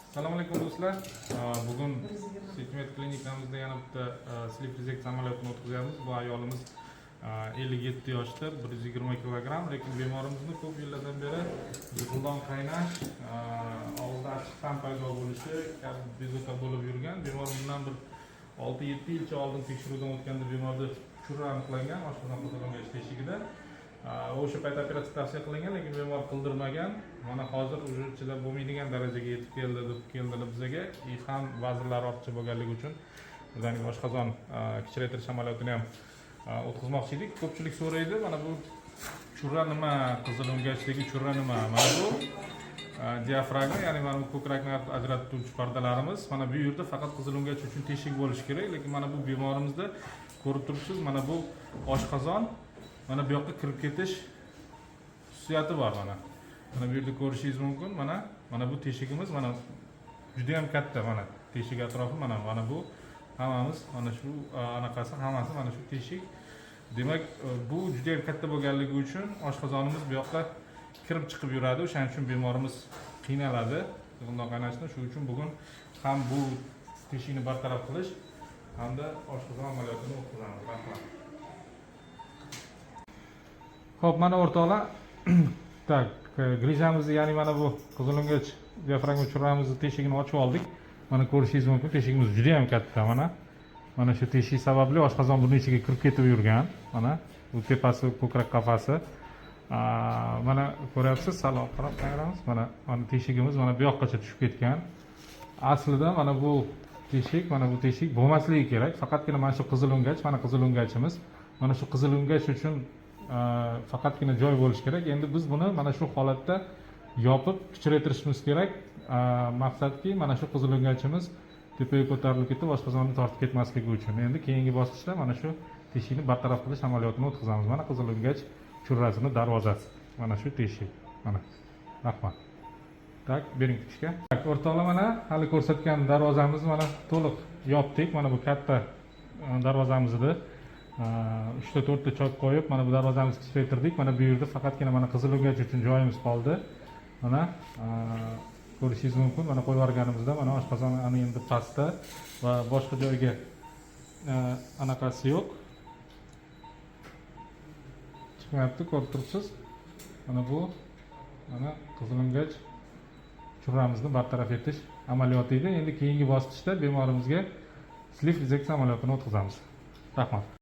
Assalomu alaykum do'stlar. Bugun Hikmet klinikamizda yana bitta slip rezeksiya amaliyotini o'tkazamiz. Bu ayolimiz 57 yoshda, 120 kilogramm, lekin bemorimizni ko'p yillardan beri burun qaynash, og'izda achchiq ta'm paydo bo'lishi, bezovta bo'lib yurgan. Bemor bundan bir 6-7 yilcha oldin tekshiruvdan o'tganda bemorda churra aniqlangan oshqozon qizilongach teshigida. O'sha payt operatsiya tavsiya qilingan, lekin bemor qildirmagan. Mana hozir уже chidab bo'lmaydigan darajaga yetib keldi deb keldilar bizga. Ham vazirlar ortiqcha bo'lganligi uchun bizning oshqozon kichraytirish amaliyotini ham o'tkazmoqchi edik. Ko'pchilik so'raydi, mana bu churra nima, qizilongachdagi churra nima? Mana bu diafragma, ya'ni mana bu ko'krakni ajratuvchi pardalarimiz. Mana bu yerda faqat qizilongach uchun teshik bo'lishi kerak, lekin mana bu bemorimizda ko'rib turibsiz, mana bu oshqozon mana bu yoqqa kirib ketish xususiyati bor. Mana bu yerda ko'rishingiz mumkin. Mana bu teshigimiz mana juda ham katta. Mana teshik atrofi mana bu hammamiz mana shu anaqasi hammasi mana shu teshik. Demak, bu juda ham katta bo'lganligi uchun oshqozonimiz bu yoqqa kirib chiqib yuradi. O'shaning uchun bemorimiz qiynaladi bundoq qaynashda. Shuning uchun bugun ham bu teshikni bartaraf qilish hamda oshqozon amaliyotini o'tkazamiz. Rahmat. Xo'p, mana o'rtoqlar, tak, grijamizni, ya'ni mana bu qizilongach diafragma churramizni teshigini ochib oldik. Mana ko'rishingiz mumkin, teshigimiz juda ham katta. Mana shu teshik sababli oshqozon buning ichiga kirib ketib yurgan. Mana bu tepasi ko'krak qafasi. Mana ko'ryapsiz, sal qarab qaraymiz. Mana teshigimiz mana bu yoqqacha tushib ketgan. Aslida mana bu teshik bo'lmasligi kerak. Faqatgina mana shu qizilongach, mana qizilongachimiz. Mana shu qizilongach uchun faqatgina joy bo'lishi kerak. Endi biz buni mana shu holatda yopib kichraytirishimiz kerak. Maqsadki mana shu qizilongachimiz tepaga ko'tarilib ketib, oshqozonni tortib ketmasligi uchun. Endi keyingi bosqichda mana shu teshikni bartaraf qilish amaliyotini o'tkazamiz. Mana qizilongach churrasini darvozasi. Mana shu teshik. Mana. Rahmat. Tak, bering tikishga. Tak, o'rtoqlar, mana hali ko'rsatgan darvozamizni mana to'liq yopdik. Mana bu katta darvozamizni 3-4 ta chok qo'yib, mana bu darvozamizni kichraytirdik. Mana bu yerda faqatgina mana qizilongach uchun joyimiz qoldi. Mana ko'rishingiz mumkin. Mana qo'yib yuborganimizda mana oshqozon endi pastda va boshqa joyga anaqasi yo'q. Chiqmayapti, ko'rib turibsiz. Mana bu qizilongach churramizni bartaraf etish amaliyoti edi. Endi keyingi bosqichda bemorimizga slip rezeksiya amaliyotini o'tkazamiz. Rahmat.